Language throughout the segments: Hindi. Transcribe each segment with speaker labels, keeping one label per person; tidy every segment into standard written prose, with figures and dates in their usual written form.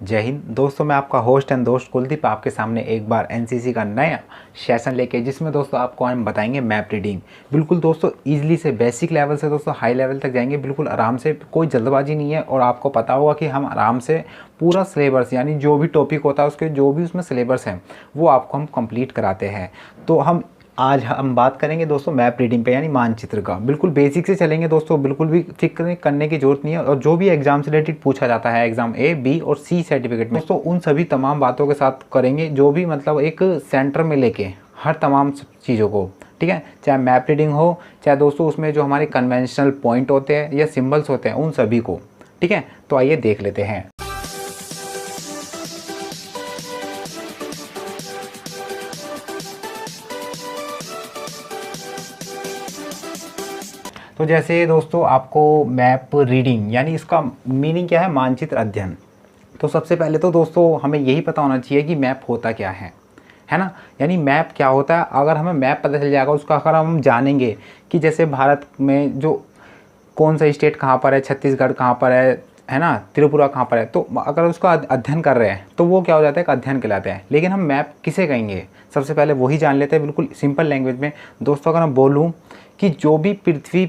Speaker 1: जय हिंद दोस्तों, मैं आपका होस्ट एंड दोस्त कुलदीप आपके सामने एक बार एनसीसी का नया सेशन लेके, जिसमें दोस्तों आपको हम बताएंगे मैप रीडिंग। बिल्कुल दोस्तों इजीली से बेसिक लेवल से दोस्तों हाई लेवल तक जाएंगे, बिल्कुल आराम से, कोई जल्दबाजी नहीं है। और आपको पता होगा कि हम आराम से पूरा सिलेबस यानी जो भी टॉपिक होता है उसके जो भी उसमें सिलेबस है वो आपको हम कंप्लीट कराते हैं। तो आज हम बात करेंगे दोस्तों मैप रीडिंग पे यानी मानचित्र का। बिल्कुल बेसिक से चलेंगे दोस्तों, बिल्कुल भी फिक्र करने की जरूरत नहीं है। और जो भी एग्जाम से रिलेटेड पूछा जाता है एग्जाम ए, बी और सी सर्टिफिकेट में दोस्तों, उन सभी तमाम बातों के साथ करेंगे, जो भी मतलब एक सेंटर में लेके हर तमाम चीज़ों को, ठीक है। चाहे मैप रीडिंग हो, चाहे दोस्तों उसमें जो हमारे कन्वेंशनल पॉइंट होते हैं या सिम्बल्स होते हैं, उन सभी को, ठीक है। तो आइए देख लेते हैं। तो जैसे दोस्तों आपको मैप रीडिंग यानी इसका मीनिंग क्या है, मानचित्र अध्ययन। तो सबसे पहले तो दोस्तों हमें यही पता होना चाहिए कि मैप होता क्या है ना। यानी मैप क्या होता है, अगर हमें मैप पता चल जाएगा, उसका अगर हम जानेंगे कि जैसे भारत में जो कौन सा स्टेट कहाँ पर है, छत्तीसगढ़ कहाँ पर है ना, त्रिपुरा कहाँ पर है, तो अगर उसका अध्ययन कर रहे हैं तो वो क्या हो जाता है, एक अध्ययन कहलाता है। लेकिन हम मैप किसे कहेंगे, सबसे पहले वही जान लेते हैं बिल्कुल सिंपल लैंग्वेज में। दोस्तों अगर मैं बोलूँ कि जो भी पृथ्वी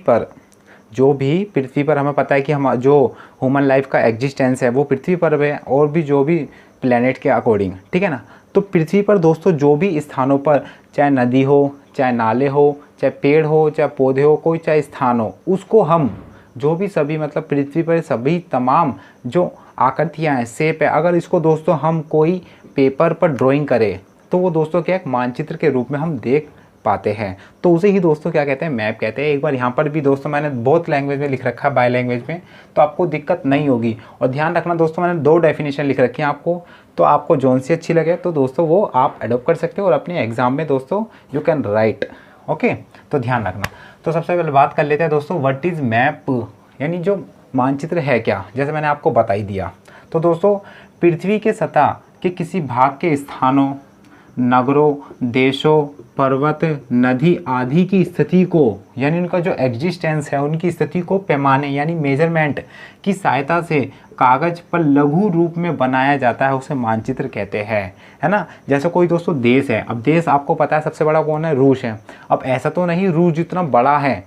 Speaker 1: पर हमें पता है कि हम जो ह्यूमन लाइफ का एग्जिस्टेंस है वो पृथ्वी पर है, और भी जो भी प्लेनेट के अकॉर्डिंग, ठीक है ना। तो पृथ्वी पर दोस्तों जो भी स्थानों पर, चाहे नदी हो, चाहे नाले हो, चाहे पेड़ हो, चाहे पौधे हो, कोई चाहे स्थान हो, उसको हम जो भी सभी मतलब पृथ्वी पर सभी तमाम जो आकृतियाँ हैं, शेप है, अगर इसको दोस्तों हम कोई पेपर पर ड्राइंग करें तो वो दोस्तों क्या एक मानचित्र के रूप में हम देख पाते हैं। तो उसे ही दोस्तों क्या कहते हैं, मैप कहते हैं। एक बार यहाँ पर भी दोस्तों मैंने बहुत लैंग्वेज में लिख रखा है, बाय लैंग्वेज में, तो आपको दिक्कत नहीं होगी। और ध्यान रखना दोस्तों, मैंने 2 डेफिनेशन लिख रखी है आपको, तो आपको जौन सी अच्छी लगे तो दोस्तों वो आप अडोप्ट कर सकते हो और अपने एग्जाम में दोस्तों यू कैन राइट। ओके, तो ध्यान रखना। तो सबसे पहले बात कर लेते हैं दोस्तों, व्हाट इज़ मैप, यानी जो मानचित्र है क्या। जैसे मैंने आपको बता ही दिया, तो दोस्तों पृथ्वी के सतह के किसी भाग के स्थानों, नगरों, देशों, पर्वत, नदी आदि की स्थिति को, यानी उनका जो एग्जिस्टेंस है उनकी स्थिति को पैमाने यानी मेजरमेंट की सहायता से कागज पर लघु रूप में बनाया जाता है, उसे मानचित्र कहते हैं, है ना। जैसे कोई दोस्तों देश है, अब देश आपको पता है सबसे बड़ा कौन है, रूस है। अब ऐसा तो नहीं रूस जितना बड़ा है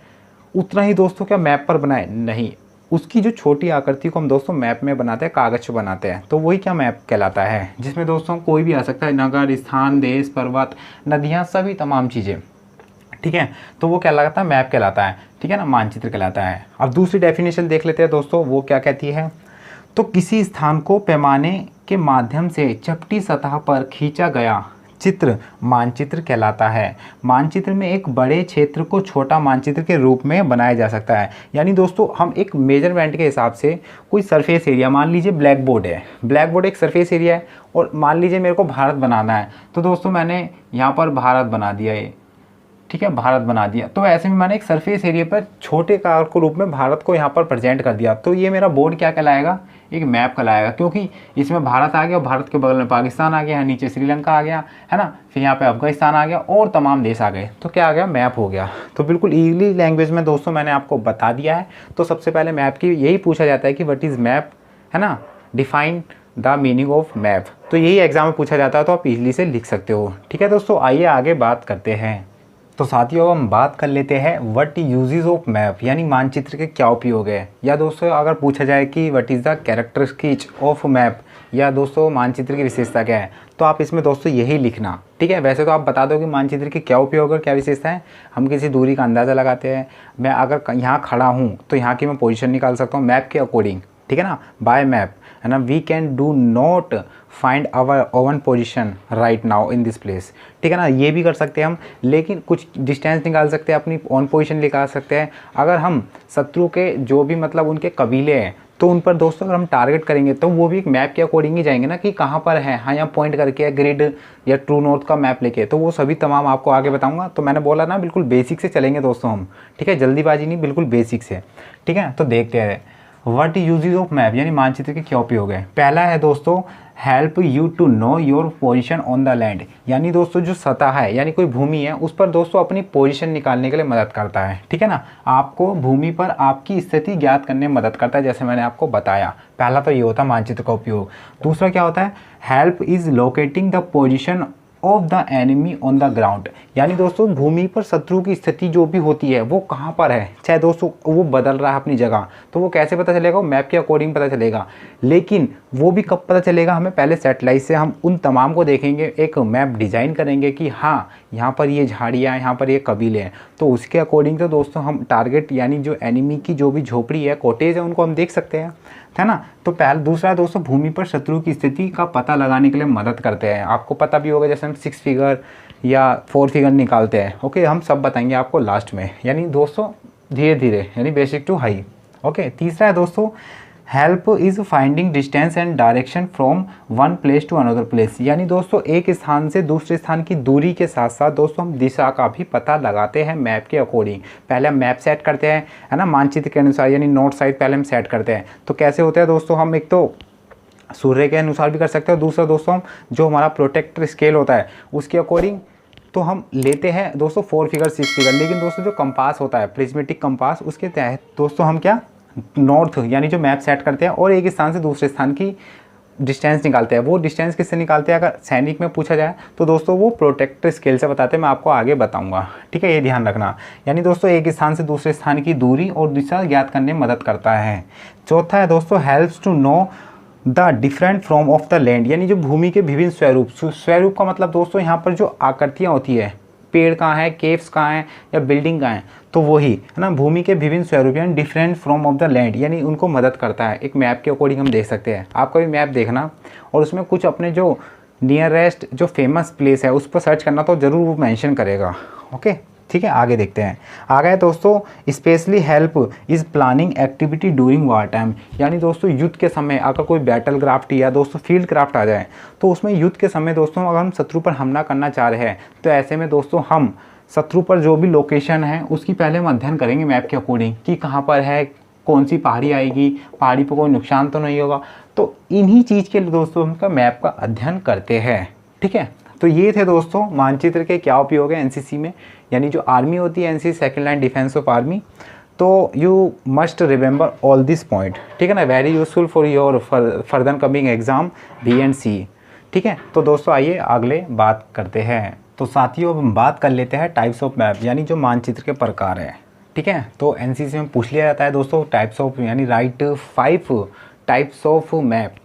Speaker 1: उतना ही दोस्तों क्या मैप पर बनाए, नहीं, उसकी जो छोटी आकृति को हम दोस्तों मैप में बनाते हैं, कागज पे बनाते हैं, तो वही क्या मैप कहलाता है, जिसमें दोस्तों कोई भी आ सकता है, नगर, स्थान, देश, पर्वत, नदियाँ, सभी तमाम चीज़ें, ठीक है। तो वो क्या कहलाता है, मैप कहलाता है, ठीक है ना, मानचित्र कहलाता है। अब दूसरी डेफिनेशन देख लेते हैं दोस्तों, वो क्या कहती है, तो किसी स्थान को पैमाने के माध्यम से चपटी सतह पर खींचा गया चित्र मानचित्र कहलाता है। मानचित्र में एक बड़े क्षेत्र को छोटा मानचित्र के रूप में बनाया जा सकता है। यानी दोस्तों हम एक मेजरमेंट के हिसाब से कोई सरफेस एरिया, मान लीजिए ब्लैक बोर्ड है, ब्लैक बोर्ड एक सरफेस एरिया है, और मान लीजिए मेरे को भारत बनाना है, तो दोस्तों मैंने यहाँ पर भारत बना दिया है, ठीक है, भारत बना दिया। तो ऐसे में मैंने एक सरफेस एरिया पर छोटे कार के रूप में भारत को यहाँ पर प्रेजेंट कर दिया, तो ये मेरा बोर्ड क्या कहलाएगा, एक मैप कहलाएगा, क्योंकि इसमें भारत आ गया और भारत के बगल में पाकिस्तान आ गया, नीचे श्रीलंका आ गया, है ना, फिर यहाँ पे अफगानिस्तान आ गया और तमाम देश आ गए, तो क्या आ गया, मैप हो गया। तो बिल्कुल इजीली लैंग्वेज में दोस्तों मैंने आपको बता दिया है। तो सबसे पहले मैप की यही पूछा जाता है कि व्हाट इज़ मैप, है ना, define the meaning of map. तो यही एग्जाम में पूछा जाता है, तो आप इजीली से लिख सकते हो, ठीक है दोस्तों। आइए आगे बात करते हैं। तो साथियों हम बात कर लेते हैं व्हाट यूजेस ऑफ मैप, यानी मानचित्र के क्या उपयोग है। या दोस्तों अगर पूछा जाए कि what is the characteristics of map, या दोस्तों मानचित्र की विशेषता क्या है, तो आप इसमें दोस्तों यही लिखना, ठीक है। वैसे तो आप बता दो कि मानचित्र की क्या उपयोग और क्या विशेषता है। हम किसी दूरी का अंदाज़ा लगाते हैं, मैं अगर यहाँ खड़ा हूँ तो यहाँ की मैं पोजीशन निकाल सकता हूँ मैप के अकॉर्डिंग, ठीक है ना, बाय मैप, है ना। We can do not find our own position right now in this place, ठीक है ना, ये भी कर सकते हैं हम। लेकिन कुछ डिस्टेंस निकाल सकते हैं, अपनी ओन पोजीशन निकाल सकते हैं। अगर हम शत्रु के जो भी मतलब उनके कबीले हैं, तो उन पर दोस्तों अगर हम टारगेट करेंगे तो वो भी एक मैप के अकॉर्डिंग ही जाएंगे ना, कि कहाँ पर है, हाँ यहाँ पॉइंट करके ग्रिड या ट्रू नॉर्थ का मैप लेके, तो वो सभी तमाम आपको आगे बताऊंगा। तो मैंने बोला ना बिल्कुल बेसिक से चलेंगे दोस्तों हम, ठीक है, जल्दीबाजी नहीं, बिल्कुल बेसिक से, ठीक है। तो देखते हैं व्हाट यूजेस ऑफ मैप, यानी मानचित्र के क्या उपयोग है। पहला है दोस्तों help you to know your position on the land, यानी दोस्तों जो सतह है यानी कोई भूमि है उस पर दोस्तों अपनी पोजीशन निकालने के लिए मदद करता है, ठीक है ना। आपको भूमि पर आपकी स्थिति ज्ञात करने में मदद करता है, जैसे मैंने आपको बताया। पहला तो ये होता है मानचित्र का उपयोग। दूसरा क्या होता है, help is locating the position of the enemy on the ground, यानी दोस्तों भूमि पर शत्रु की स्थिति जो भी होती है वो कहाँ पर है, चाहे दोस्तों वो बदल रहा है अपनी जगह, तो वो कैसे पता चलेगा, वो मैप के अकॉर्डिंग पता चलेगा। लेकिन वो भी कब पता चलेगा हमें, पहले सैटेलाइट से हम उन तमाम को देखेंगे, एक मैप डिज़ाइन करेंगे कि हाँ यहाँ पर ये झाड़ियाँ हैं, यहाँ पर ये कबीले हैं, तो उसके अकॉर्डिंग तो दोस्तों हम टारगेट यानी जो एनिमी की जो भी झोपड़ी है, कॉटेज है, उनको हम देख सकते हैं, है ना। तो पहले दूसरा दोस्तों भूमि पर शत्रु की स्थिति का पता लगाने के लिए मदद करते हैं। आपको पता भी होगा जैसे हम 6 फिगर या 4 फिगर निकालते हैं, ओके, हम सब बताएंगे आपको लास्ट में, यानी दोस्तों धीरे धीरे, यानी बेसिक टू हाई, ओके। तीसरा है दोस्तों, help is finding distance and direction from one place to another place, यानी दोस्तों एक स्थान से दूसरे स्थान की दूरी के साथ साथ दोस्तों हम दिशा का भी पता लगाते हैं मैप के अकॉर्डिंग। पहले हम मैप सेट करते हैं, है ना, मानचित्र के अनुसार, यानी नॉर्थ साइड पहले हम सेट करते हैं। तो कैसे होता है दोस्तों, हम एक तो सूर्य के अनुसार भी कर सकते हैं, और दूसरा दोस्तों हम जो हमारा प्रोटेक्टर स्केल होता है उसके अकॉर्डिंग तो हम लेते हैं दोस्तों 4 फिगर 6 फिगर। लेकिन दोस्तों जो कंपास होता है, प्रिज्मेटिक कंपास, उसके तहत दोस्तों हम क्या नॉर्थ यानी जो मैप सेट करते हैं और एक स्थान से दूसरे स्थान की डिस्टेंस निकालते हैं। वो डिस्टेंस किससे निकालते हैं, अगर सैनिक में पूछा जाए तो दोस्तों वो प्रोटेक्टर स्केल से बताते हैं, मैं आपको आगे बताऊंगा, ठीक है, ये ध्यान रखना। यानी दोस्तों एक स्थान से दूसरे स्थान की दूरी और दिशा ज्ञात करने में मदद करता है। चौथा है दोस्तों, helps to know the different from of the land, यानी जो भूमि के विभिन्न स्वरूप, स्वरूप का मतलब दोस्तों यहाँ पर जो आकृतियाँ होती है, पेड़ कहाँ है, केव्स कहाँ हैं या बिल्डिंग कहाँ है, तो वही है ना, भूमि के विभिन्न स्वरूप यानी different from of the land, यानी उनको मदद करता है। एक मैप के अकॉर्डिंग हम देख सकते हैं। आप कभी मैप देखना और उसमें कुछ अपने जो नियरेस्ट जो फेमस प्लेस है उस पर सर्च करना, तो ज़रूर वो मेंशन करेगा, ओके, ठीक है। आगे देखते हैं। आगे है दोस्तों, specially help is planning activity during war time, यानी दोस्तों युद्ध के समय अगर कोई बैटल क्राफ्ट या दोस्तों फील्ड क्राफ्ट आ जाए, तो उसमें युद्ध के समय दोस्तों अगर हम शत्रु पर हमला करना चाह रहे हैं, तो ऐसे में दोस्तों हम शत्रु पर जो भी लोकेशन है उसकी पहले हम अध्ययन करेंगे मैप के अकॉर्डिंग कि कहाँ पर है, कौन सी पहाड़ी आएगी, पहाड़ी पर कोई नुकसान तो नहीं होगा। तो इन्हीं चीज़ के लिए दोस्तों हम का मैप का अध्ययन करते हैं, ठीक है। तो ये थे दोस्तों मानचित्र के क्या उपयोग है एनसीसी में, यानी जो आर्मी होती है NCC second line defence of army. तो you must remember all this point, ठीक है ना, very useful for your further coming exam B and C, ठीक है। तो दोस्तों आइए अगले बात करते हैं। तो साथियों अब हम बात कर लेते हैं टाइप्स ऑफ मैप, यानी जो मानचित्र के प्रकार है, ठीक है। तो एनसीसी में पूछ लिया जाता है दोस्तों टाइप्स ऑफ, यानी राइट 5 टाइप्स ऑफ मैप,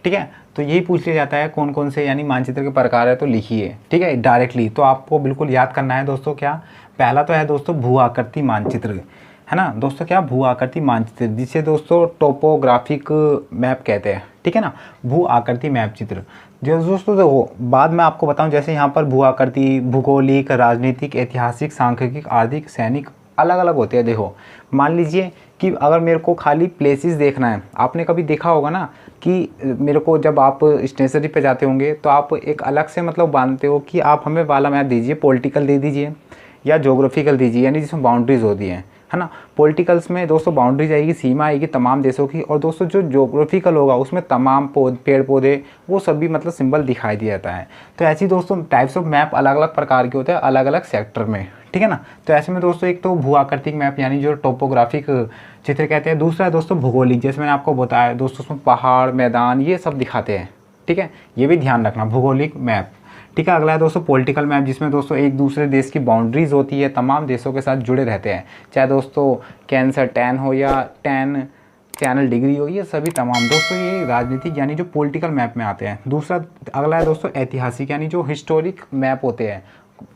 Speaker 1: ठीक है। तो यही पूछ लिया जाता है कौन कौन से यानी मानचित्र के प्रकार है, तो लिखिए, ठीक है, डायरेक्टली। तो आपको बिल्कुल याद करना है दोस्तों क्या, पहला तो है दोस्तों भू आकृति मानचित्र, है ना दोस्तों, क्या भू आकृति मानचित्र, जिसे दोस्तों टोपोग्राफिक मैप कहते हैं, ठीक है ना, भू आकृति मैप चित्र। जो दोस्तों देखो बाद में आपको बताऊं, जैसे यहाँ पर भू आकृति भूगोलिक, राजनीतिक, ऐतिहासिक, सांख्यिक, आर्थिक, सैनिक अलग अलग होते हैं। देखो मान लीजिए कि अगर मेरे को खाली प्लेसेस देखना है, आपने कभी देखा होगा ना कि मेरे को जब आप स्टेशनरी पे जाते होंगे तो आप एक अलग से मतलब बांधते हो कि आप हमें वाला मैप दीजिए, पॉलिटिकल दे दीजिए या ज्योग्राफिकल दीजिए, यानी जिसमें बाउंड्रीज होती हैं, है ना। पॉलिटिकल्स में दोस्तों बाउंड्रीज आएगी, सीमा आएगी तमाम देशों की, और दोस्तों जो ज्योग्राफिकल होगा उसमें तमाम पेड़ पौधे वो सभी मतलब सिंबल दिखाई दिया जाता है। तो ऐसी दोस्तों टाइप्स ऑफ मैप अलग अलग प्रकार के होते हैं अलग अलग सेक्टर में, ठीक है ना। तो ऐसे में दोस्तों एक तो भू आकृतिक मैप यानी जो टोपोग्राफिक चित्र कहते हैं, दूसरा है दोस्तों भूगोलिक, जैसे मैंने आपको बताया दोस्तों उसमें पहाड़ मैदान ये सब दिखाते हैं, ठीक है, ये भी ध्यान रखना भूगोलिक मैप, ठीक है। अगला है दोस्तों पॉलिटिकल मैप, जिसमें दोस्तों एक दूसरे देश की बाउंड्रीज होती है, तमाम देशों के साथ जुड़े रहते हैं, चाहे दोस्तों कैंसर 10 हो या 10 चैनल डिग्री हो, ये सभी तमाम दोस्तों ये राजनीतिक यानी जो पॉलिटिकल मैप में आते हैं। दूसरा अगला है दोस्तों ऐतिहासिक, यानी जो हिस्टोरिक मैप होते हैं।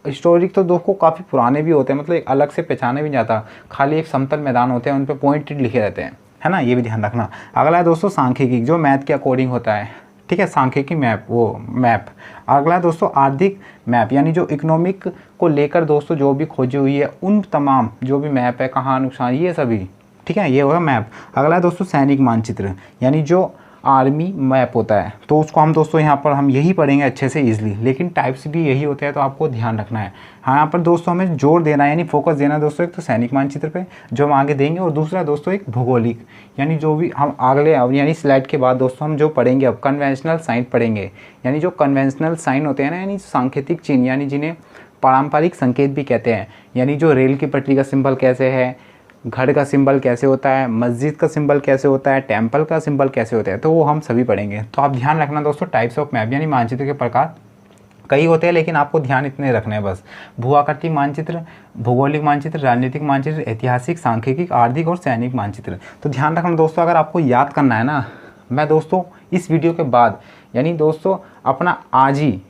Speaker 1: हिस्टोरिक तो दोस्तों काफ़ी पुराने भी होते हैं, मतलब एक अलग से पहचाने भी नहीं जाता, खाली एक समतल मैदान होते हैं उन पर पॉइंटेड लिखे रहते हैं, है ना, ये भी ध्यान रखना। अगला है दोस्तों सांख्यिकी, जो मैथ के अकॉर्डिंग होता है, ठीक है, सांख्यिकी मैप वो मैप। अगला है दोस्तों आर्थिक मैप, यानी जो इकोनॉमिक को लेकर दोस्तों जो भी खोजी हुई है उन तमाम जो भी मैप है, कहाँ नुकसान, ये सभी, ठीक है, ये होगा मैप। अगला है दोस्तों सैनिक मानचित्र, यानी जो आर्मी मैप होता है, तो उसको हम दोस्तों यहाँ पर हम यही पढ़ेंगे अच्छे से ईजिली, लेकिन टाइप्स भी यही होते हैं, तो आपको ध्यान रखना है। हाँ, यहाँ पर दोस्तों हमें जोर देना है, यानी फोकस देना है दोस्तों, एक तो सैनिक मानचित्र पे जो हम आगे देंगे, और दूसरा दोस्तों एक भौगोलिक, यानी जो भी हम अगले यानी स्लाइड के बाद दोस्तों हम जो पढ़ेंगे अब कन्वेंशनल साइन पढ़ेंगे, यानी जो कन्वेंशनल साइन होते हैं ना, यानी सांकेतिक चिन्ह, यानी जिन्हें पारंपरिक संकेत भी कहते हैं, यानी जो रेल की पटरी का सिंबल कैसे है, घर का सिंबल कैसे होता है, मस्जिद का सिंबल कैसे होता है, टेंपल का सिंबल कैसे होता है, तो वो हम सभी पढ़ेंगे। तो आप ध्यान रखना दोस्तों, टाइप्स ऑफ मैप यानी मानचित्र के प्रकार कई होते हैं, लेकिन आपको ध्यान इतने रखने हैं बस। भूआकृति मानचित्र, भौगोलिक मानचित्र, राजनीतिक मानचित्र, ऐतिहासिक, सांख्यिकी, आर्थिक और सैनिक मानचित्र। तो ध्यान रखना दोस्तों, अगर आपको याद करना है ना, मैं दोस्तों इस वीडियो के बाद यानी दोस्तों अपना आज ही,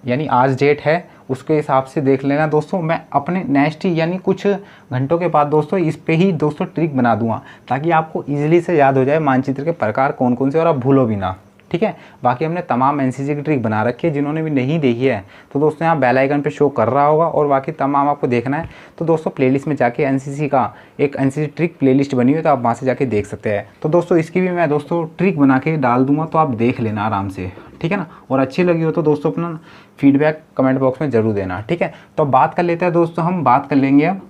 Speaker 1: यानी आज डेट है उसके हिसाब से देख लेना दोस्तों, मैं अपने नेक्स्ट यानी कुछ घंटों के बाद दोस्तों इस पे ही दोस्तों ट्रिक बना दूंगा, ताकि आपको इजीली से याद हो जाए मानचित्र के प्रकार कौन कौन से, और आप भूलो भी ना, ठीक है। बाकी हमने तमाम एनसीसी की ट्रिक बना रखी है, जिन्होंने भी नहीं देखी है तो दोस्तों यहाँ बेल आइकन पे शो कर रहा होगा, और बाकी तमाम आपको देखना है तो दोस्तों प्लेलिस्ट में जाके एनसीसी का एक एनसीसी ट्रिक प्लेलिस्ट बनी हुई है, तो आप वहाँ से जाके देख सकते हैं। तो दोस्तों इसकी भी मैं दोस्तों ट्रिक बना के डाल दूंगा, तो आप देख लेना आराम से, ठीक है ना। और अच्छी लगी हो तो दोस्तों अपना फीडबैक कमेंट बॉक्स में ज़रूर देना, ठीक है। तो बात कर लेते हैं दोस्तों, हम बात कर लेंगे अब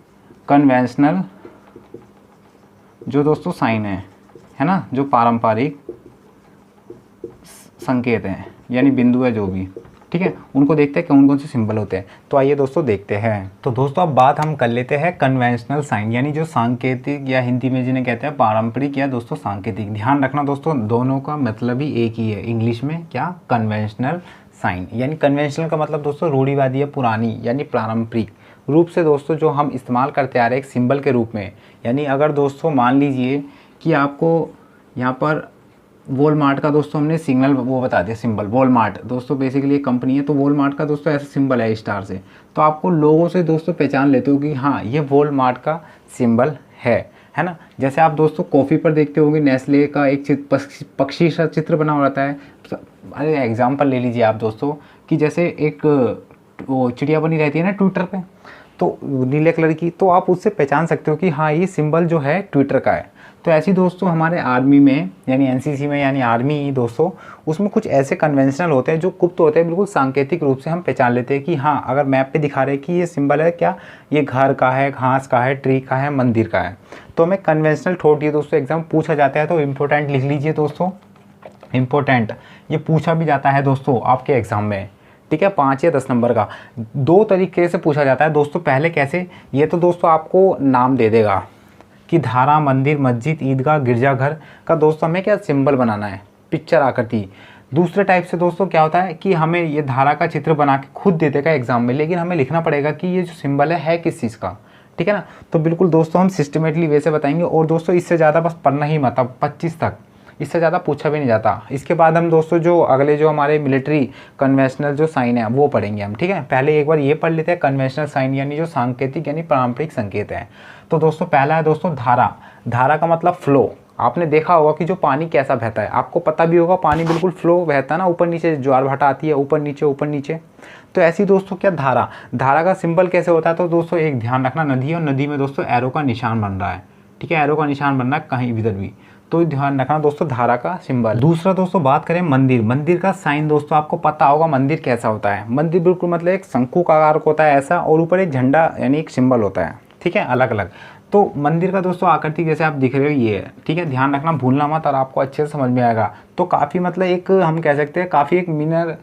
Speaker 1: कन्वेंशनल जो दोस्तों साइन है ना, जो पारंपरिक संकेत हैं यानी बिंदु है जो भी, ठीक है, उनको देखते हैं कौन कौन से सिंबल होते हैं। तो आइए दोस्तों देखते हैं। तो दोस्तों अब बात हम कर लेते हैं कन्वेंशनल साइन, यानी जो सांकेतिक या हिंदी में जिन्हें कहते हैं पारंपरिक या दोस्तों सांकेतिक। ध्यान रखना दोस्तों, दोनों का मतलब ही एक ही है, इंग्लिश में क्या, कन्वेंशनल साइन। यानी कन्वेंशनल का मतलब दोस्तों रूढ़िवादी या पुरानी, यानी पारंपरिक रूप से दोस्तों जो हम इस्तेमाल करते आ रहे एक सिंबल के रूप में। यानी अगर दोस्तों मान लीजिए कि आपको यहाँ पर वॉलमार्ट का दोस्तों हमने सिग्नल वो बता दिया, सिंबल वॉलमार्ट दोस्तों बेसिकली एक कंपनी है, तो वॉलमार्ट का दोस्तों ऐसा सिंबल है स्टार से, तो आपको लोगों से दोस्तों पहचान लेते हो कि हाँ ये वॉलमार्ट का सिंबल है ना। जैसे आप दोस्तों कॉफ़ी पर देखते होंगे नेस्ले का एक पक्षी सा चित्र बना हुआ रहता है। अरे एग्जाम्पल ले लीजिए आप दोस्तों कि जैसे एक वो चिड़िया बनी रहती है ना ट्विटर पे, तो नीले कलर की, तो आप उससे पहचान सकते हो कि हाँ ये सिंबल जो है ट्विटर का है। तो ऐसी दोस्तों हमारे आर्मी में यानी एनसीसी में यानी आर्मी दोस्तों, उसमें कुछ ऐसे कन्वेंशनल होते हैं जो गुप्त होते हैं, बिल्कुल सांकेतिक रूप से हम पहचान लेते हैं कि हाँ अगर मैप पे दिखा रहे हैं कि ये सिंबल है क्या, ये घर का है, घास का है, ट्री का है, मंदिर का है, तो हमें कन्वेंशनल थॉट ये दोस्तों एग्जाम पूछा जाता है। तो इम्पोर्टेंट लिख लीजिए दोस्तों, इम्पोर्टेंट ये पूछा भी जाता है दोस्तों आपके एग्जाम में, ठीक है, 5 या 10 नंबर का। 2 तरीके से पूछा जाता है दोस्तों। पहले कैसे, ये तो दोस्तों आपको नाम दे देगा कि धारा, मंदिर, मस्जिद, ईदगाह, गिरजाघर का दोस्तों हमें क्या सिंबल बनाना है, पिक्चर आकृति। दूसरे टाइप से दोस्तों क्या होता है कि हमें ये धारा का चित्र बना के खुद दे देगा एग्जाम में, लेकिन हमें लिखना पड़ेगा कि ये जो सिंबल है किस चीज़ का, ठीक है ना। तो बिल्कुल दोस्तों हम सिस्टमेटिकली वैसे बताएंगे, और दोस्तों इससे ज़्यादा बस पढ़ना ही मत, अब 25 तक इससे ज़्यादा पूछा भी नहीं जाता। इसके बाद हम दोस्तों जो अगले जो हमारे मिलिट्री कन्वेंशनल जो साइन है वो पढ़ेंगे हम, ठीक है। पहले एक बार ये पढ़ लेते हैं कन्वेंशनल साइन यानी जो सांकेतिक यानी पारंपरिक संकेत है। तो दोस्तों पहला है दोस्तों धारा। धारा का मतलब फ्लो। आपने देखा होगा कि जो पानी कैसा बहता है, आपको पता भी होगा पानी बिल्कुल फ्लो बहता है ना, ऊपर नीचे ज्वार भाटा आती है, ऊपर नीचे। तो ऐसी दोस्तों क्या धारा, धारा का सिंबल कैसे होता है, तो दोस्तों एक ध्यान रखना, नदी है और नदी में दोस्तों एरो का निशान बन रहा है, ठीक है, एरो का निशान बन रहा है कहीं इधर भी, तो ध्यान रखना दोस्तों धारा का सिंबल। दूसरा दोस्तों बात करें मंदिर। मंदिर का साइन दोस्तों आपको पता होगा मंदिर कैसा होता है। मंदिर बिल्कुल मतलब एक शंकु का आकार होता है ऐसा, और ऊपर एक झंडा यानी एक सिंबल होता है, ठीक है, अलग अलग। तो मंदिर का दोस्तों आकृति जैसे आप दिख रहे हो ये है, ठीक है, ध्यान रखना, भूलना मत, और आपको अच्छे से समझ में आएगा। तो काफ़ी मतलब एक हम कह सकते हैं काफ़ी एक मिनर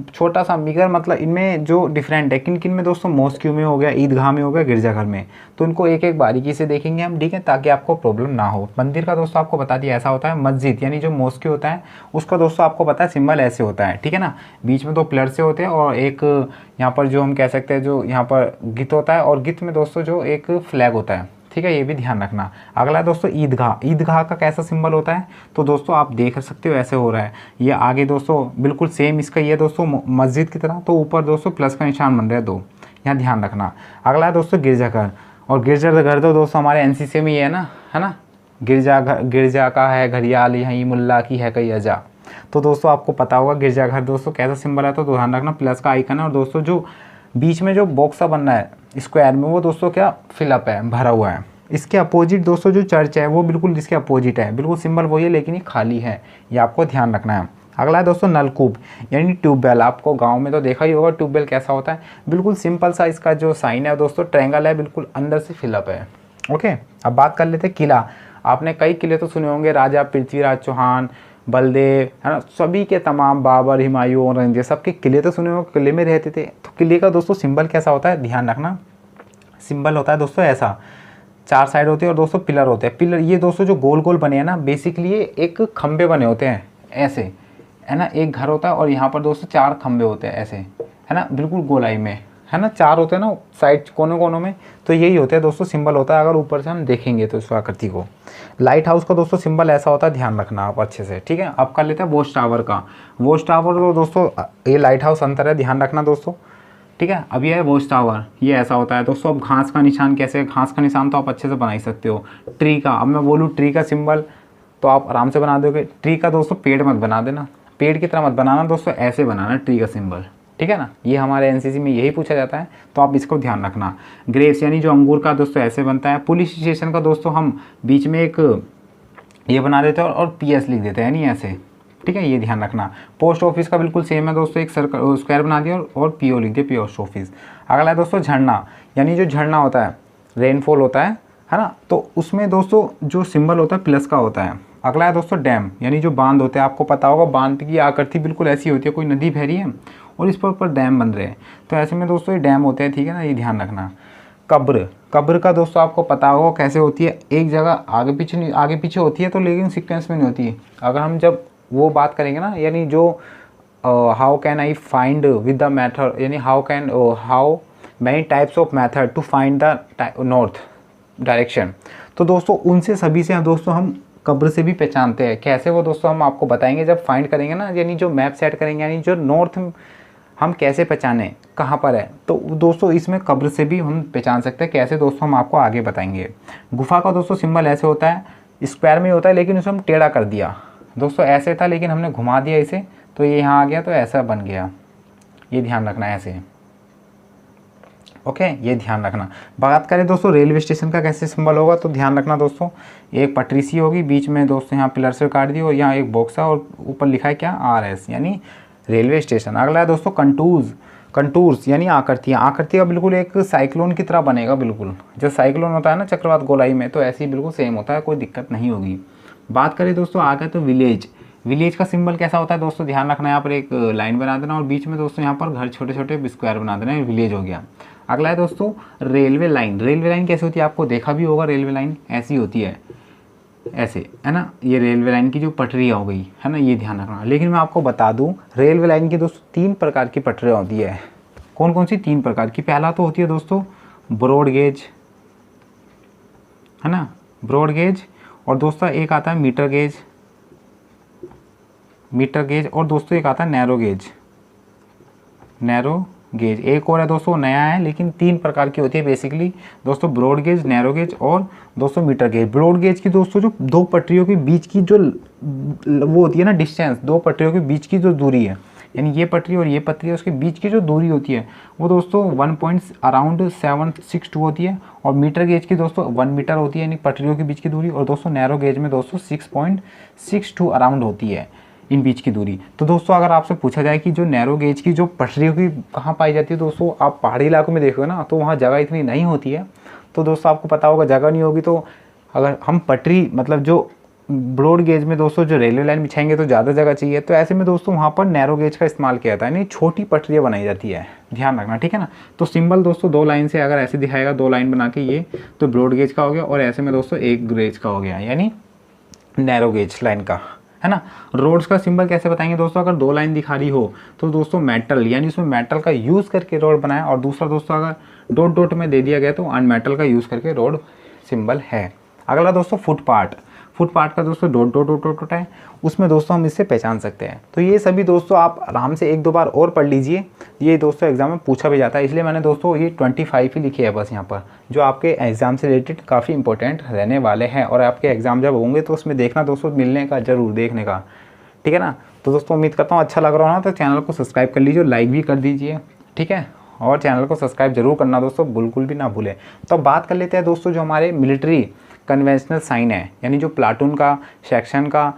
Speaker 1: छोटा सा मिगर, मतलब इनमें जो डिफरेंट है किन किन में दोस्तों, मॉस्क्यू में हो गया, ईदगाह में हो गया, गिरजाघर में, तो इनको एक एक बारीकी से देखेंगे हम, ठीक है, ताकि आपको प्रॉब्लम ना हो। मंदिर का दोस्तों आपको बता दिया ऐसा होता है। मस्जिद यानी जो मॉस्क्यू होता है उसका दोस्तों आपको पता है सिंबल ऐसे होता है, ठीक है ना, बीच में 2 पिलर से होते हैं, और एक यहाँ पर जो हम कह सकते हैं जो यहाँ पर गित होता है, और गित में दोस्तों जो एक फ्लैग होता है, ठीक है, ये भी ध्यान रखना। अगला दोस्तों ईदगाह। ईदगाह का कैसा सिंबल होता है, तो दोस्तों आप देख सकते हो ऐसे हो रहा है, ये आगे दोस्तों बिल्कुल सेम इसका ये दोस्तों मस्जिद की तरह, तो ऊपर दोस्तों प्लस का निशान बन रहा है 2, यहाँ ध्यान रखना। अगला है दोस्तों गिरजाघर। और गिरजाघर तो दोस्तों हमारे एनसीसी में ही है ना, गिरजाघर, गिरजा का है घड़ियाल, यहीं मुल्ला की है कई अजा। तो दोस्तों आपको पता होगा गिरजाघर दोस्तों कैसा सिंबल है, तो ध्यान रखना प्लस का आइकन है, और दोस्तों जो बीच में जो बॉक्स सा बनना है स्क्वायर में, वो दोस्तों क्या फिलअप है, भरा हुआ है, इसके अपोजिट दोस्तों जो चर्च है वो बिल्कुल इसके अपोजिट है, बिल्कुल सिंबल वही है लेकिन ये खाली है, ये आपको ध्यान रखना है। अगला है दोस्तों नलकूप यानी ट्यूबवेल। आपको गांव में तो देखा ही होगा ट्यूबवेल कैसा होता है, बिल्कुल सिंपल सा इसका जो साइन है दोस्तों ट्रायंगल है, बिल्कुल अंदर से फिलअप है। ओके, अब बात कर लेते हैं किला। आपने कई किले तो सुने होंगे, राजा पृथ्वीराज चौहान, बलदेव, है ना, सभी के तमाम, बाबर, हुमायूं, औरंगजेब, सबके किले तो सुने होंगे, किले में रहते थे। तो किले का दोस्तों सिंबल कैसा होता है, ध्यान रखना। सिंबल होता है दोस्तों ऐसा, 4 साइड होती है और दोस्तों पिलर होते हैं। पिलर ये दोस्तों जो गोल गोल बने हैं ना, बेसिकली ये एक खंबे बने होते हैं ऐसे, है ना, एक घर होता है और यहाँ पर दोस्तों 4 खंबे होते हैं ऐसे, है ना, बिल्कुल गोलाई में, है ना, 4 होते हैं ना साइड कोनों कोनों में, तो यही होते हैं दोस्तों सिंबल होता है अगर ऊपर से हम देखेंगे तो इस आकृति को। लाइट हाउस का दोस्तों सिंबल ऐसा होता है, ध्यान रखना आप अच्छे से, ठीक है। अब कर लेते हैं वॉच टावर का। वॉच टावर तो दोस्तों ये लाइट हाउस अंतर है, ध्यान रखना दोस्तों, ठीक है। अब ये है वॉच टावर, ये ऐसा होता है दोस्तों। अब घास का निशान कैसे, घास का निशान तो आप अच्छे से बना ही सकते हो। ट्री का, अब मैं बोलूँ ट्री का सिंबल तो आप आराम से बना दोगे। ट्री का दोस्तों पेड़ मत बना देना, पेड़ की तरह मत बनाना दोस्तों, ऐसे बनाना ट्री का सिंबल, ठीक है ना। ये हमारे एनसीसी में यही पूछा जाता है, तो आप इसको ध्यान रखना। ग्रेप्स यानी जो अंगूर का दोस्तों ऐसे बनता है। पुलिस स्टेशन का दोस्तों हम बीच में एक ये बना देते हैं और PS लिख देते हैं, यानी ऐसे, ठीक है, ये ध्यान रखना। पोस्ट ऑफिस का बिल्कुल सेम है दोस्तों, एक सर्कल स्क्वायर बना दिया और PO लिख दिया, पोस्ट ऑफिस। अगला है दोस्तों झरना, यानी जो झरना होता है, रेनफॉल होता है ना, तो उसमें दोस्तों जो सिंबल होता है प्लस का होता है। अगला है दोस्तों डैम, यानी जो बांध होते हैं, आपको पता होगा बांध की आकृति बिल्कुल ऐसी होती है, कोई नदी बह रही है और इस पर ऊपर डैम बन रहे हैं, तो ऐसे में दोस्तों ये डैम होते हैं, ठीक है ना, ये ध्यान रखना। कब्र, कब्र का दोस्तों आपको पता होगा कैसे होती है, एक जगह आगे पीछे नहीं, आगे पीछे होती है तो लेकिन सीक्वेंस में नहीं होती है। अगर हम जब वो बात करेंगे ना, यानी जो how can I find with the method, यानी how many types of method to find the north direction, तो दोस्तों उनसे सभी से दोस्तों हम कब्र से भी पहचानते हैं। कैसे वो दोस्तों हम आपको बताएंगे जब फाइंड करेंगे ना, यानी जो मैप सेट करेंगे, यानी जो नॉर्थ हम कैसे पहचाने कहाँ पर है, तो दोस्तों इसमें कब्र से भी हम पहचान सकते हैं। कैसे दोस्तों हम आपको आगे बताएंगे। गुफा का दोस्तों सिंबल ऐसे होता है, स्क्वायर में होता है लेकिन उसे हम टेढ़ा कर दिया दोस्तों, ऐसे था लेकिन हमने घुमा दिया इसे, तो ये यहाँ आ गया तो ऐसा बन गया, ये ध्यान रखना ऐसे, ओके, ये ध्यान रखना। बात करें दोस्तों रेलवे स्टेशन का कैसे सिंबल होगा, तो ध्यान रखना दोस्तों, एक पटरी सी होगी, बीच में दोस्तों यहाँ पिलर से काट दी और यहाँ एक बॉक्स है और ऊपर लिखा है क्या, RS, यानी रेलवे स्टेशन। अगला है दोस्तों कंटूर्स, कंटूर्स यानी आकृतियाँ। आकृति का बिल्कुल एक साइक्लोन की तरह बनेगा, बिल्कुल जो साइक्लोन होता है ना चक्रवात गोलाई में, तो ऐसे ही बिल्कुल सेम होता है, कोई दिक्कत नहीं होगी। बात करें दोस्तों आगे तो विलेज, विलेज का सिंबल कैसा होता है दोस्तों, ध्यान रखना, यहाँ पर एक लाइन बना देना और बीच में दोस्तों यहाँ पर घर छोटे छोटे स्क्वायर बना देना, विलेज हो गया। अगला है दोस्तों रेलवे लाइन। रेलवे लाइन कैसे होती है, आपको देखा भी होगा, रेलवे लाइन ऐसी होती है, ऐसे, है ना, ये रेलवे लाइन की जो पटरियाँ हो गई, है ना, ये ध्यान रखना। लेकिन मैं आपको बता दूं रेलवे लाइन की दोस्तों 3 प्रकार की पटरियाँ होती है। कौन कौन सी 3 प्रकार की, पहला तो होती है दोस्तों ब्रॉड गेज, है ना, ब्रॉड गेज, और दोस्तों एक आता है मीटर गेज, मीटर गेज, और दोस्तों एक आता है नैरो गेज, नैरो गेज। एक और है दोस्तों नया है, लेकिन 3 प्रकार की होती है बेसिकली दोस्तों, ब्रॉड गेज, नैरो गेज और दोस्तों मीटर गेज। ब्रॉड गेज की दोस्तों जो 2 पटरियों के बीच की जो वो होती है ना डिस्टेंस, 2 पटरियों के बीच की जो दूरी है, यानी ये पटरी और ये पटरी है, उसके बीच की जो दूरी होती है वो दोस्तों 1.762 होती है। और मीटर गेज की दोस्तों 1 मीटर होती है, यानी पटरियों के बीच की दूरी। और दोस्तों नैरो गेज में दोस्तों 6.62 अराउंड होती है इन बीच की दूरी। तो दोस्तों अगर आपसे पूछा जाए कि जो नैरो गेज की जो पटरियों की कहाँ पाई जाती है, दोस्तों आप पहाड़ी इलाकों में देखोगे ना, तो वहाँ जगह इतनी नहीं होती है, तो दोस्तों आपको पता होगा जगह नहीं होगी, तो अगर हम पटरी मतलब जो ब्रॉड गेज में दोस्तों जो रेलवे लाइन बिछाएंगे तो ज़्यादा जगह चाहिए, तो ऐसे में दोस्तों वहाँ पर नैरो गेज का इस्तेमाल किया जाता है, यानी छोटी पटरियाँ बनाई जाती है, ध्यान रखना, ठीक है ना। तो सिंबल दोस्तों 2 लाइन से अगर ऐसे दिखाएगा, 2 लाइन बना के, ये तो ब्रॉड गेज का हो गया, और ऐसे में दोस्तों 1 गेज का हो गया, यानी नैरो गेज लाइन का, है ना। रोड्स का सिंबल कैसे बताएंगे दोस्तों, अगर 2 लाइन दिखा रही हो तो दोस्तों मेटल, यानी उसमें मेटल का यूज़ करके रोड बनाया, और दूसरा दोस्तों अगर डॉट डॉट में दे दिया गया तो अनमेटल का यूज़ करके रोड सिंबल है। अगला दोस्तों फुटपाथ, फुटपाथ का दोस्तों डॉट डॉट डॉट डॉट है, उसमें दोस्तों हम इससे पहचान सकते हैं। तो ये सभी दोस्तों आप आराम से 1-2 बार और पढ़ लीजिए, ये दोस्तों एग्जाम में पूछा भी जाता है, इसलिए मैंने दोस्तों ये 25 ही लिखे है बस यहाँ पर, जो आपके एग्जाम से रिलेटेड काफ़ी इंपॉर्टेंट रहने वाले हैं। और आपके एग्जाम जब होंगे तो उसमें देखना दोस्तों, मिलने का जरूर देखने का, ठीक है ना। तो दोस्तों उम्मीद करता हूँ अच्छा लग रहा हो ना, तो चैनल को सब्सक्राइब कर लीजिए, लाइक भी कर दीजिए, ठीक है। और चैनल को सब्सक्राइब जरूर करना दोस्तों, बिल्कुल भी ना भूलें। तो अब बात कर लेते हैं दोस्तों जो हमारे मिलिट्री कन्वेंशनल साइन है, यानी जो प्लाटून का, सेक्शन का,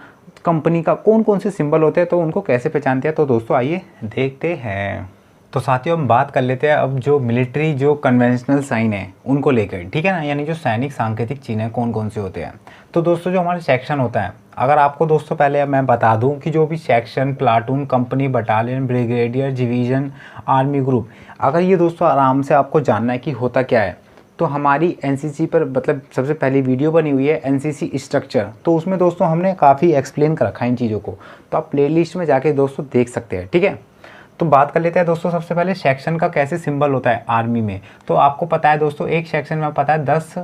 Speaker 1: कंपनी का कौन कौन से सिंबल होते हैं तो उनको कैसे पहचानते हैं। तो दोस्तों आइए देखते हैं। तो साथियों हम बात कर लेते हैं अब जो मिलिट्री जो कन्वेंशनल साइन है उनको लेकर, ठीक है ना, यानी जो सैनिक सांकेतिक चिन्ह कौन कौन से होते हैं। तो दोस्तों जो हमारे सेक्शन होता है, अगर आपको दोस्तों पहले मैं बता दूं कि जो भी section, platoon, company, battalion, brigadier, division, army group, अगर ये दोस्तों आराम से आपको जानना है कि होता क्या है, तो हमारी एनसीसी पर मतलब सबसे पहली वीडियो बनी हुई है एनसीसी स्ट्रक्चर, तो उसमें दोस्तों हमने काफ़ी एक्सप्लेन कर रखा है इन चीज़ों को, तो आप प्लेलिस्ट में जाके दोस्तों देख सकते हैं, ठीक है। तो बात कर लेते हैं दोस्तों सबसे पहले सेक्शन का कैसे सिंबल होता है आर्मी में। तो आपको पता है दोस्तों एक सेक्शन में पता है 10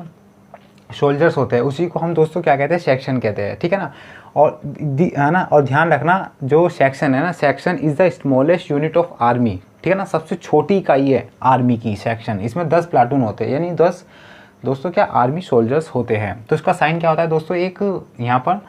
Speaker 1: सोल्जर्स होते हैं, उसी को हम दोस्तों क्या कहते हैं, सेक्शन कहते हैं, ठीक है ना। और है ना, और ध्यान रखना जो सेक्शन है ना, section is the smallest unit of army, ठीक है ना, सबसे छोटी इकाई है आर्मी की सेक्शन। इसमें 10 प्लाटून होते हैं, यानी 10 दोस्तों क्या आर्मी सोल्जर्स होते हैं। तो इसका साइन क्या होता है दोस्तों, एक यहाँ पर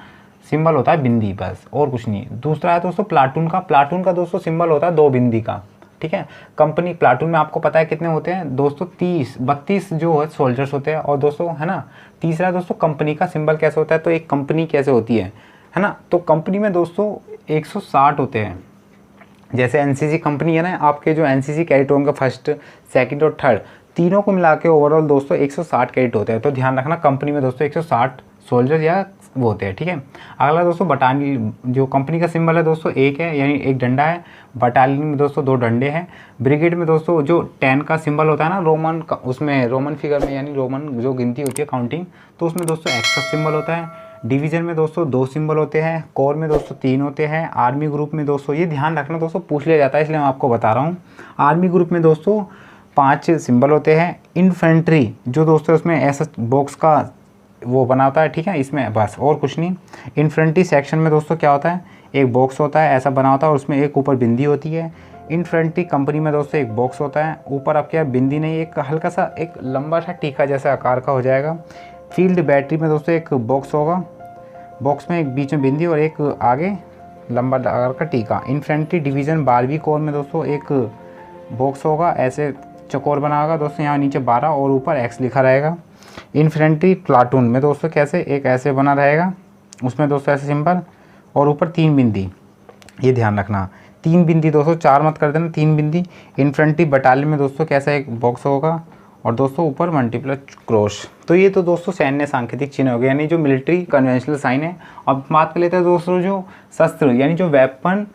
Speaker 1: सिंबल होता है बिंदी, बस और कुछ नहीं। दूसरा है दोस्तों प्लाटून का, प्लाटून का दोस्तों सिंबल होता है 2 बिंदी का, ठीक है। कंपनी, प्लाटून में आपको पता है कितने होते हैं दोस्तों, 32 जो है सोल्जर्स होते हैं, और दोस्तों है ना। तीसरा दोस्तों कंपनी का सिंबल कैसे होता है, तो एक कंपनी कैसे होती है ना, तो कंपनी में दोस्तों 160 होते हैं। जैसे एनसीसी कंपनी है ना, आपके जो एनसीसी कैडेट होंगे फर्स्ट, सेकंड और थर्ड, तीनों को मिला के ओवरऑल दोस्तों 160 कैडेट होते हैं। तो ध्यान रखना कंपनी में दोस्तों 160 सोल्जर या वो होते हैं, ठीक है। अगला दोस्तों बटालियन, जो कंपनी का सिंबल है दोस्तों एक है, यानी एक डंडा है। बटालियन में दोस्तों 2 डंडे हैं। ब्रिगेड में दोस्तों जो 10 का सिंबल होता है ना रोमन का, उसमें रोमन फिगर में, यानी रोमन जो गिनती होती है काउंटिंग, तो उसमें दोस्तों एक्स का सिंबल होता है। डिवीज़न में दोस्तों 2 सिंबल होते हैं। कोर में दोस्तों 3 होते हैं। आर्मी ग्रुप में दोस्तों, ये ध्यान रखना दोस्तों पूछ लिया जाता है इसलिए मैं आपको बता रहा हूँ, आर्मी ग्रुप में दोस्तों 5 सिंबल होते हैं। इन्फेंट्री जो दोस्तों उसमें ऐसा बॉक्स का वो बना होता है, ठीक है, इसमें बस और कुछ नहीं। इन्फेंट्री सेक्शन में दोस्तों क्या होता है, एक बॉक्स होता है ऐसा बना होता है और उसमें एक ऊपर बिंदी होती है। इन्फेंट्री कंपनी में दोस्तों एक बॉक्स होता है, ऊपर अब क्या बिंदी नहीं, एक हल्का सा एक लंबा सा टीका जैसा आकार का हो जाएगा। फील्ड बैटरी में दोस्तों एक बॉक्स होगा, बॉक्स में एक बीच में बिंदी और एक आगे लंबा आकार का टीका। इन्फेंट्री डिवीज़न 12वीं कोर में दोस्तों एक बॉक्स होगा, ऐसे चौकोर बना होगा दोस्तों, यहाँ नीचे 12 और ऊपर एक्स लिखा रहेगा। इन्फेंट्री प्लाटून में दोस्तों कैसे, एक ऐसे बना रहेगा, उसमें दोस्तों ऐसे सिंबल और ऊपर 3 बिंदी, ये ध्यान रखना 3 बिंदी दोस्तों, 4 मत कर देना, 3 बिंदी। इन्फेंट्री बटालियन में दोस्तों कैसा एक बॉक्स होगा और दोस्तों ऊपर मल्टीप्लर क्रॉस। तो ये तो दोस्तों सैन्य सांकेतिक चिन्ह हो गया, यानी जो मिलिट्री कन्वेंशनल साइन है। अब बात कर लेते हैं दोस्तों जो शस्त्र, यानी जो वेपन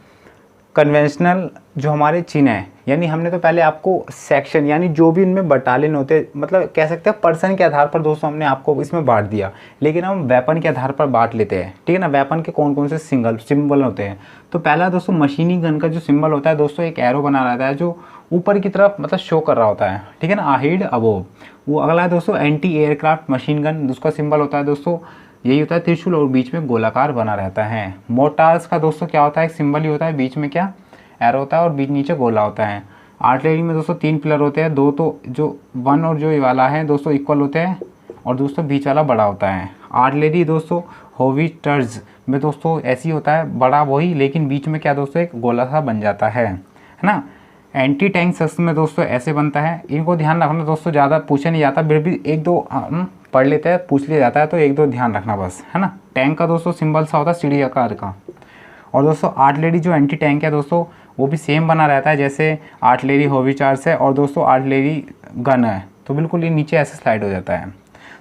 Speaker 1: कन्वेंशनल जो हमारे चिन्ह है, यानी हमने तो पहले आपको सेक्शन यानी जो भी इनमें बटालियन होते, मतलब कह सकते हैं पर्सन के आधार पर दोस्तों हमने आपको इसमें बांट दिया, लेकिन हम वेपन के आधार पर बांट लेते हैं, ठीक है ना। वेपन के कौन कौन से सिंबल होते हैं, तो पहला दोस्तों मशीनी गन का जो सिंबल होता है दोस्तों, एक एरो बना रहता है जो ऊपर की तरफ मतलब शो कर रहा होता है, ठीक है ना, अहेड अबोव। वो अगला है दोस्तों एंटी एयरक्राफ्ट मशीन गन, उसका सिंबल होता है दोस्तों यही होता है त्रिशूल और बीच में गोलाकार बना रहता है। मोर्टार्स का दोस्तों क्या होता है, एक सिंबल ही होता है, बीच में क्या एरो होता है और बीच नीचे गोला होता है। आर्टिलरी में दोस्तों 3 पिलर होते हैं, 2 तो जो 1 और जो ये वाला है दोस्तों इक्वल होते हैं और दोस्तों बीच वाला बड़ा होता है। आर्टिलरी दोस्तों होविट्जर्स में दोस्तों ऐसी होता है, बड़ा वही लेकिन बीच में क्या दोस्तों एक गोला सा बन जाता है ना। एंटी टैंक शस्त्र में दोस्तों ऐसे बनता है, इनको ध्यान रखना दोस्तों, ज़्यादा पूछा नहीं जाता, फिर भी 1-2 पढ़ लेते हैं, पूछ लिया जाता है तो 1-2 ध्यान रखना बस, है ना। टैंक का दोस्तों सिंबल सा होता है सीढ़ी आकार का। और दोस्तों आर्टिलरी जो एंटी टैंक है दोस्तों वो भी सेम बना रहता है जैसे आर्टिलरी होविचार्स है और दोस्तों आर्टिलरी गन है, तो बिल्कुल ये नीचे ऐसे स्लाइड हो जाता है।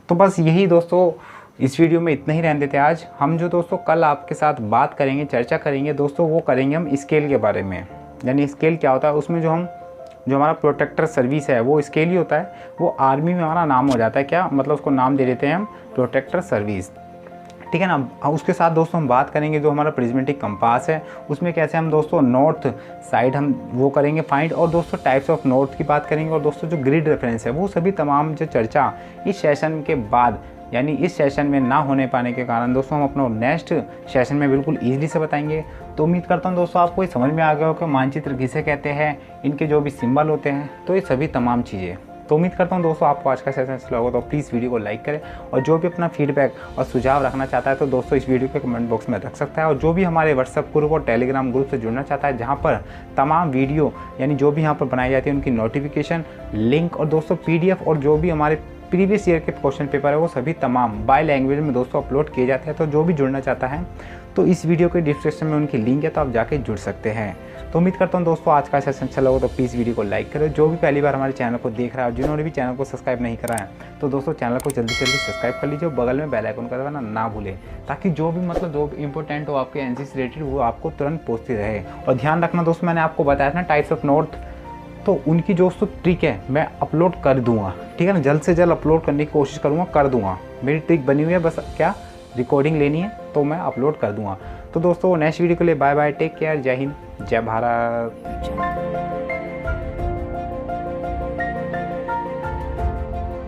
Speaker 1: तो बस यही दोस्तों इस वीडियो में इतना ही रहने देते हैं आज। हम जो दोस्तों कल आपके साथ बात करेंगे, चर्चा करेंगे दोस्तों, वो करेंगे हम स्केल के बारे में, यानी स्केल क्या होता है, उसमें जो हमारा प्रोटेक्टर सर्विस है वो स्केल ही होता है, वो आर्मी में हमारा नाम हो जाता है, क्या मतलब उसको नाम दे देते हैं हम प्रोटेक्टर सर्विस, ठीक है ना। उसके साथ दोस्तों हम बात करेंगे जो हमारा प्रिज्मेटिक कंपास है, उसमें कैसे हम दोस्तों नॉर्थ साइड हम वो करेंगे फाइंड, और दोस्तों टाइप्स ऑफ नॉर्थ की बात करेंगे, और दोस्तों जो ग्रिड रेफरेंस है वो सभी तमाम जो चर्चा इस सेशन के बाद, यानी इस सेशन में ना होने पाने के कारण दोस्तों हम अपना नेक्स्ट सेशन में बिल्कुल ईजिली से बताएंगे। तो उम्मीद करता हूँ दोस्तों आपको ये समझ में आ गया हो कि मानचित्र किसे कहते हैं, इनके जो भी सिंबल होते हैं, तो ये सभी तमाम चीज़ें तो उम्मीद करता हूँ दोस्तों आपको आज का सेशन अच्छा लगा, तो प्लीज़ वीडियो को लाइक करें, और जो भी अपना फीडबैक और सुझाव रखना चाहता है तो दोस्तों इस वीडियो के कमेंट बॉक्स में रख सकता है। और जो भी हमारे व्हाट्सएप ग्रुप और टेलीग्राम ग्रुप से जुड़ना चाहता है, जहाँ पर तमाम वीडियो यानी जो भी यहाँ पर बनाई जाती है उनकी नोटिफिकेशन, लिंक और दोस्तों PDF और जो भी हमारे प्रीवियस ईयर के क्वेश्चन पेपर है वो सभी तमाम बाय लैंग्वेज में दोस्तों अपलोड किए जाते हैं। तो जो भी जुड़ना चाहता है तो इस वीडियो के डिस्क्रिप्शन में उनकी लिंक है, तो आप जाके जुड़ सकते हैं। तो उम्मीद करता हूँ दोस्तों आज का सेशन अच्छा लगा, तो प्लीज़ वीडियो को लाइक करें। जो भी पहली बार हमारे चैनल को देख रहा है, जिन्होंने भी चैनल को सब्सक्राइब नहीं करा है तो दोस्तों चैनल को जल्दी से जल्दी सब्सक्राइब कर लीजिए, बगल में बेल आइकन का दबाना ना भूलें, ताकि जो भी जो भी इंपॉर्टेंट हो आपके एनसीसी से रिलेटेड वो आपको तुरंत पहुँचती रहे। और ध्यान रखना दोस्तों, मैंने आपको बताया था ना टाइप्स ऑफ नोट, तो उनकी दोस्तों ट्रिक है मैं अपलोड कर दूंगा, ठीक है ना, जल्द से जल्द अपलोड करने की कोशिश करूँगा, कर दूंगा। मेरी ट्रिक बनी हुई है, बस क्या रिकॉर्डिंग लेनी है तो मैं अपलोड कर दूंगा। तो दोस्तों नेक्स्ट वीडियो के लिए बाय बाय, टेक केयर, जय हिंद, जय भारत।